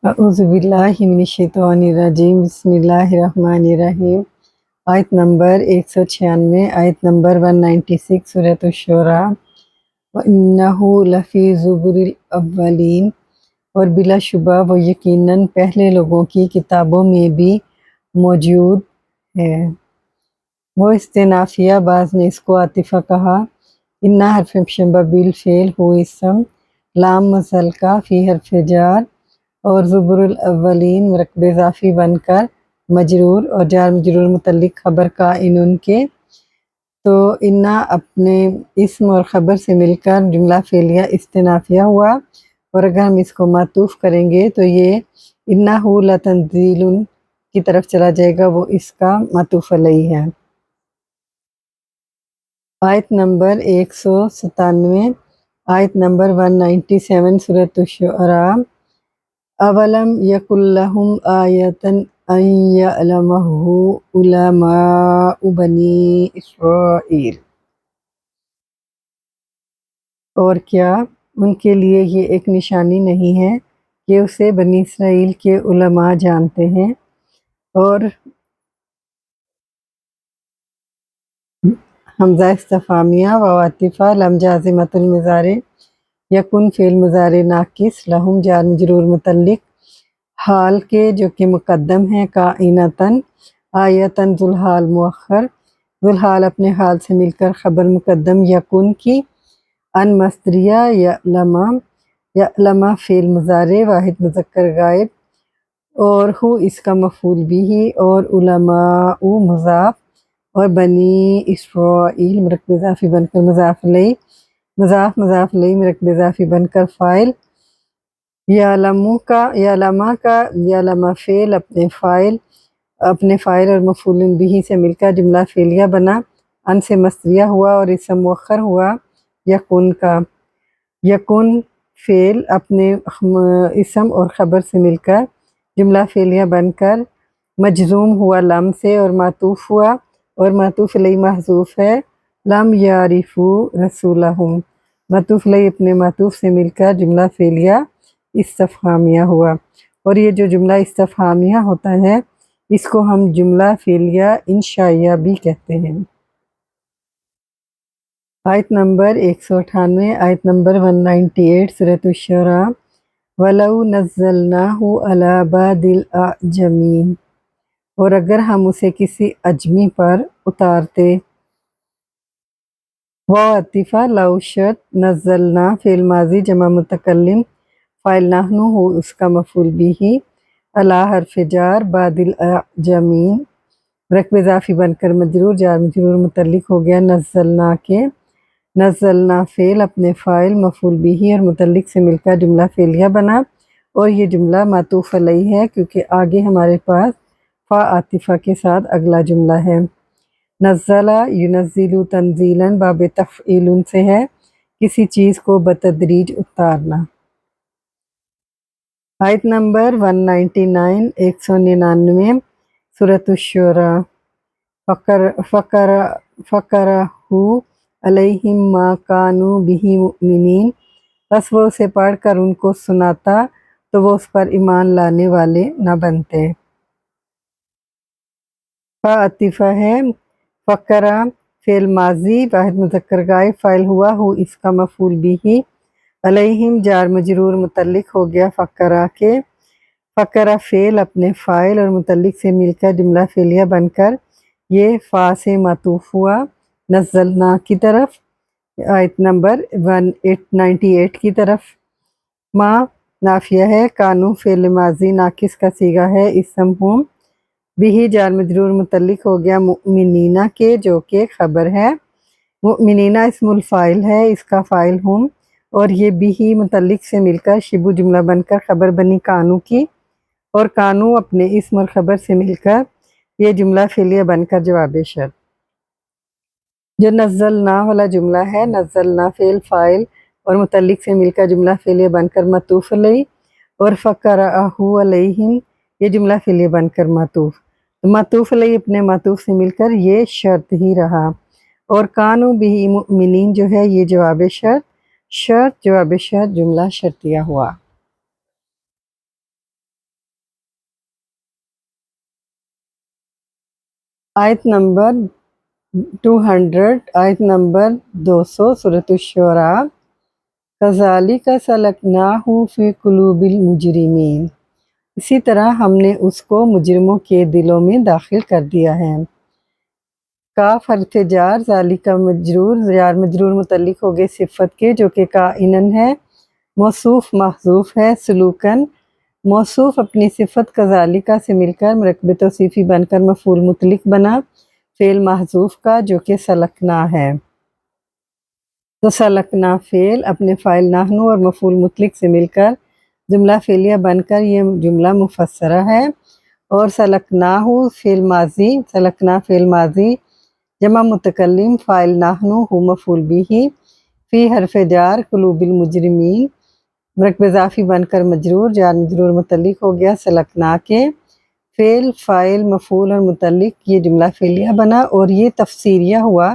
اعوذ باللہ من الشیطان الرجیم، بسم اللہ الرحمن الرحیم۔ آیت نمبر 196، آیت نمبر 196 سورۃ الشعراء۔ وَإِنَّهُ لَفِي زُبُرِ الْأَوَّلِينَ، اور بلا شبہ وہ یقیناً پہلے لوگوں کی کتابوں میں بھی موجود ہے۔ وہ استنافیہ، بعض نے اس کو عاطفہ کہا۔ اِنَّ حرف مشبہ بالفعل ہو اسم، لام متعلقہ فی حرف جار، اور زبر الاولین مرکب اضافی بن کر مجرور اور جار مجرور متعلق خبر کائن ان کے، تو انا اپنے اسم اور خبر سے مل کر جملہ فعلیہ استنافیہ ہوا، اور اگر ہم اس کو معطوف کریں گے تو یہ انہ لتنزیل کی طرف چلا جائے گا، وہ اس کا معطوف علیہ ہے۔ آیت نمبر 197، آیت نمبر 197 سورۃ الشعراء۔ اولم یکن لہم آیۃ ان یعلمہ علماء بنی اسرائیل، اور کیا ان کے لیے یہ ایک نشانی نہیں ہے کہ اسے بنی اسرائیل کے علماء جانتے ہیں۔ اور حمزہ استفہامیہ و عاطفہ لم جازمۃ المضارع، یکن فعل مضارع ناقص، لہم جار مجرور متعلق حال کے جو کہ مقدم ہے، کائنتاً آیتاً ذوالحال مؤخر، ذوالحال اپنے حال سے مل کر خبر مقدم یکن کی، ان مصدریہ، یعلم فعل مضارع واحد مذکر غائب، اور ہو اس کا مفعول بھی، اور علماء مضاف، اور بنی اسرائیل مرکب اضافی بن کر مضاف الیہ، مضاف الیہ مرکب اضافی بن کر فاعل، یعلم فعل اپنے فاعل اور مفعول بھی سے مل کر جملہ فعلیہ بنا، ان سے مصدریہ ہوا اور اسم مؤخر ہوا یکن کا، یکن فعل اپنے اسم اور خبر سے مل کر جملہ فعلیہ بن کر مجزوم ہوا لم سے، اور معطوف ہوا، اور معطوف علیہ محذوف ہے، لم یعرفوا رسولہم، معطوف علیہ اپنے معطوف سے مل کر جملہ فعلیہ استفہامیہ ہوا، اور یہ جو جملہ استفہامیہ ہوتا ہے اس کو ہم جملہ فعلیہ انشائیہ بھی کہتے ہیں۔ آیت نمبر 198، آیت نمبر 198 سورۃ الشعراء۔ وَلَوْ نَزَّلْنَاهُ عَلَى بَعْضِ الْأَعْجَمِينَ، اور اگر ہم اسے کسی اجمی پر اتارتے، عاطفہ لو شرط، نزلنا فعل ماضی جمع متکلم، فاعل نحن ہو اس کا مفعول بھی، علی حرف جار، بعد الاعجمین مرکب اضافی بن کر مجرور، جار مجرور متعلق ہو گیا نزلنا کے، نزلنا فعل اپنے فاعل مفعول بھی اور متعلق سے مل کر جملہ فعلیہ بنا، اور یہ جملہ معطوف علیہ ہے کیونکہ آگے ہمارے پاس فا عاطفہ کے ساتھ اگلا جملہ ہے۔ نزلہ ینزل تنزیلا باب تفعیل سے ہے، کسی چیز کو بتدریج اتارنا۔ آیت نمبر 199، 199 سورۃ الشعراء۔ فَقَرَأَهُ عَلَيْهِمْ مَا كَانُوا بِهِ مُؤْمِنِينَ، بس وہ اسے پڑھ کر ان کو سناتا تو وہ اس پر ایمان لانے والے نہ بنتے۔ عاطفہ ہے، فقرہ فعل ماضی واحد مذکر غائب، فاعل ہوا ہو اس کا مفعول بھی، علیہم جار مجرور متعلق ہو گیا فقرہ کے، فقرہ فعل اپنے فاعل اور متعلق سے مل کر جملہ فعلیہ بن کر یہ فا سے معطوف ہوا نزلنا کی طرف، آیت نمبر 198 کی طرف۔ ما نافیہ ہے، کانو فعل ماضی ناقص کا صیغہ ہے، اسم ہم بھی جار مجرور متعلق ہو گیا مؤمنین کے جو کہ خبر ہے، مؤمنین اسم الفاعل ہے، اس کا فاعل ہم، اور یہ بھی متعلق سے مل کر شبہ جملہ بن کر خبر بنی کانو کی، اور کانو اپنے اسم اور خبر سے مل کر یہ جملہ فعلیہ بن کر جواب شرط۔ جو نزلنا والا جملہ ہے، نزلنا فعل فاعل اور متعلق سے مل کر جملہ فعلیہ بن کر معطوف علیہ، اور فقرأہ علیہم یہ جملہ فعلیہ بن کر معطوف علیہ اپنے معطوف سے مل کر یہ شرط ہی رہا، اور کانوا بہ مؤمنین جو ہے یہ جواب شرط جواب شرط جملہ شرطیہ ہوا۔ آیت نمبر 200، آیت نمبر 200 سورۃ الشعراء۔ کذالک سلکناہ فی قلوب المجرمین، اسی طرح ہم نے اس کو مجرموں کے دلوں میں داخل کر دیا ہے۔ کاف حرف جار، ذالک مجرور، جار مجرور متعلق ہو گئے صفت کے جو کہ کائنن ہے، موصوف محذوف ہے، سلوکن موصوف اپنی صفت کذالک سے مل کر مرکب توصیفی بن کر مفعول مطلق بنا، فعل محذوف کا جو کہ سلکنا ہے۔ تو سلکنا فعل اپنے فاعل نحن اور مفعول مطلق سے مل کر جملہ فعلیہ بن کر یہ جملہ مفسرہ ہے۔ اور سلکناہ فعل ماضی، سلکنا فعل ماضی جمع متکلم فاعل نحن ہو مفعول به، فی حرف جار قلوب المجرمین مرکب اضافی بن کر مجرور، جار مجرور متعلق ہو گیا سلکنا کے، فعل فاعل مفعول اور متعلق یہ جملہ فعلیہ بنا، اور یہ تفسیریہ ہوا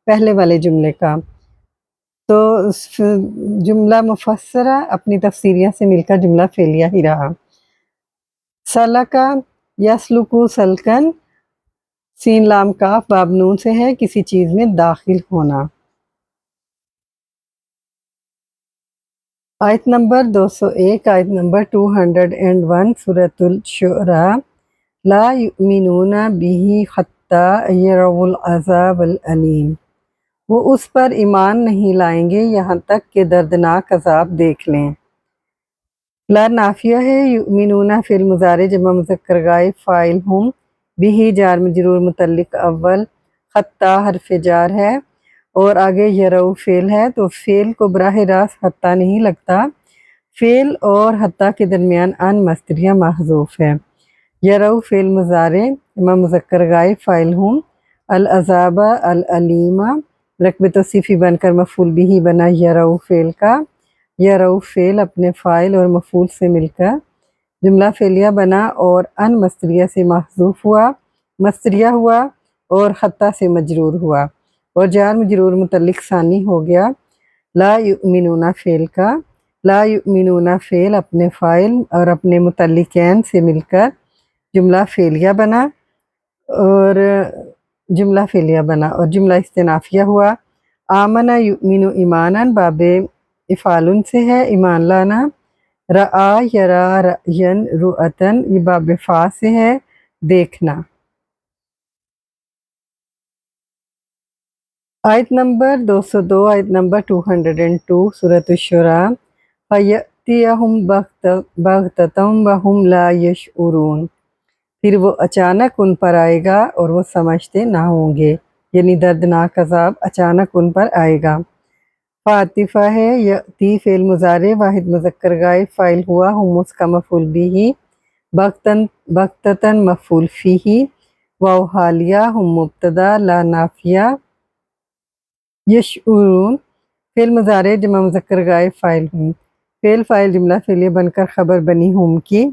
پہلے والے جملے کا۔ تو جملہ مفسرہ اپنی تفسیریہ سے مل کر جملہ فعلیہ ہی رہا۔ سلکا یسلکو سلکن، سین لام کاف باب نون سے ہے، کسی چیز میں داخل ہونا۔ آیت نمبر 201، آیت نمبر 201 سورۃ الشعراء۔ لا یؤمنون بہ حتی یروا العذاب العلیم، وہ اس پر ایمان نہیں لائیں گے یہاں تک کہ دردناک عذاب دیکھ لیں۔ لا نافیہ ہے، یؤمنون فعل مضارع جمع مذکر غائب فاعل ہم، بھی جار مجرور متعلق اول، حتی حرف جار ہے، اور آگے یرو فعل ہے، تو فعل کو براہ راست حتی نہیں لگتا، فعل اور حتی کے درمیان ان مصدریہ محذوف ہے۔ یرو فعل مضارع جمع مذکر غائب فاعل ہم، العذاب العلیم مرکب توصیفی بن کر مفعول بھی بنا یرو فعل کا، یرو فعل اپنے فاعل اور مفعول سے مل کر جملہ فعلیہ بنا اور ان مصدریہ سے محذوف ہوا، مصدریہ ہوا اور حتی سے مجرور ہوا، اور جار مجرور متعلق ثانی ہو گیا لا یؤمنون فعل کا۔ لا یؤمنون فعل اپنے فاعل اور اپنے متعلقین سے مل کر جملہ فعلیہ بنا اور جملہ استنافیہ ہوا۔ آمن یؤمن ایمانا باب افعال سے ہے، ایمان لانا۔ رآ یرا رأین رؤتن یہ باب فا سے ہے، دیکھنا۔ آیت نمبر 202، آیت نمبر 202 سورۃ الشعراء۔ فَيَأْتِيَهُمْ بَغْتَةً وَهُمْ لَا يَشْعُرُونَ، پھر وہ اچانک ان پر آئے گا اور وہ سمجھتے نہ ہوں گے، یعنی دردناک عذاب اچانک ان پر آئے گا۔ فاطفہ ہے، یأتی فعل مضارع واحد مذکر غائب فاعل ہوا ہم اس کا مفعول بھی، بغتتاً مفعول فیہ، واو حالیہ ہم مبتدا، لا نافیہ، یشعرون فعل مضارع جمع مذکر غائب فاعل ہم، فعل فاعل جملہ فعلیہ بن کر خبر بنی ہم کی،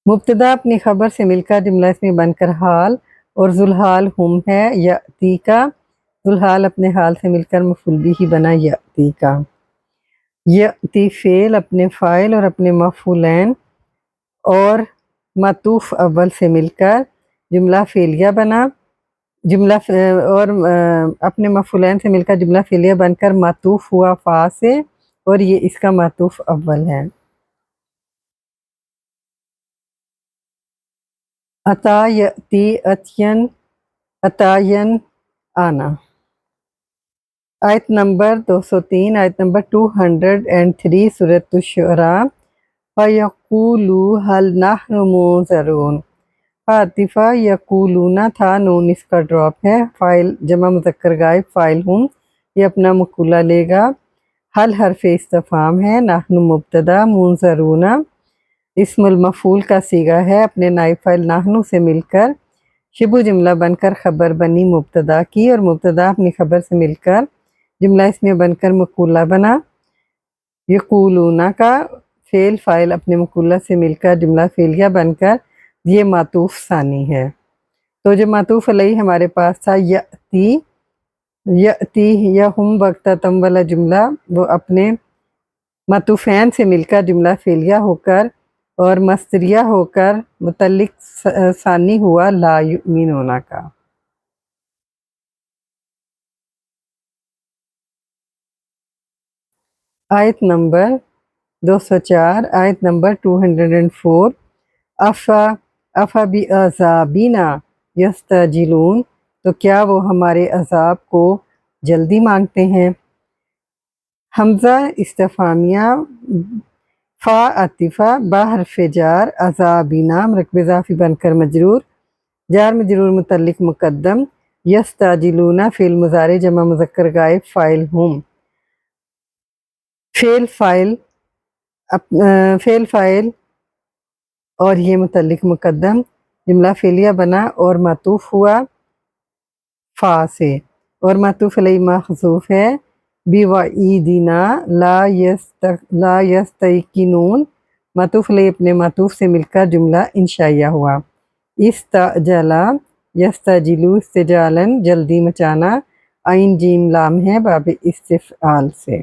مبتدا اپنی خبر سے مل کر جملہ اسمی بن کر حال، اور ذوالحال ہم ہے، یأتی کا ذوالحال اپنے حال سے مل کر مفعول بھی بنا یأتی کا۔ یأتی فعل اپنے فاعل اور اپنے مفعولین اور معطوف اول سے مل کر جملہ فعلیہ بنا، اور اپنے مفعولین سے مل کر جملہ فعلیہ بن کر معطوف ہوا فا سے، اور یہ اس کا معطوف اول ہے۔ عطا یأتی عطین، عطاین آنا۔ آیت نمبر 203، آیت نمبر 203 سورۃ الشعراء۔ فَيَقُولُوا هَلْ نَحْنُ مُنظَرُونَ، عاطفہ یقولون تھا، نون اس کا ڈراپ ہے، فاعل جمع مذکر غائب فاعل ہم، یہ اپنا مقولہ لے گا۔ حل حرف استفہام ہے، نحن مبتدا، منظرون اسم المفعول کا صیغہ ہے، اپنے نائب فاعل نحن سے مل کر شبہ جملہ بن کر خبر بنی مبتدا کی، اور مبتدا اپنی خبر سے مل کر جملہ اس میں بن کر مقولہ بنا۔ یقولون کا فعل فاعل اپنے مقولہ سے مل کر جملہ فعلیہ بن کر یہ معطوف ثانی ہے۔ تو جو معطوف علیہ ہمارے پاس تھا یأتی، یأتی یا ہم بغتتم والا جملہ، وہ اپنے معطوفین سے مل کر جملہ فعلیہ ہو کر اور مستریہ ہو کر متعلق ثانی ہوا لا یؤمنون کا۔ آیت نمبر 204، آیت نمبر 204، افا بعذابنا یستعجلون، تو کیا وہ ہمارے عذاب کو جلدی مانگتے ہیں؟ حمزہ استفہامیہ، فا عطفہ، با حرف جار، عذابنا مرکب اضافی بن کر مجرور، جار مجرور متعلق مقدم، یستعجلون فعل مضارع جمع مذکر غائب فاعل ہم، فعل فاعل اور یہ متعلق مقدم، جملہ فعلیہ بنا اور معطوف ہوا فا سے، اور معطوف علیہ محذوف ہے، بوعیدنا لا یستیقنون، معطوف علیہ اپنے معطوف سے مل کر جملہ انشائیہ ہوا۔ استعجلا یستعجلو استجالاً جلدی مچانا، عین جیم لام ہے باب استفعال سے۔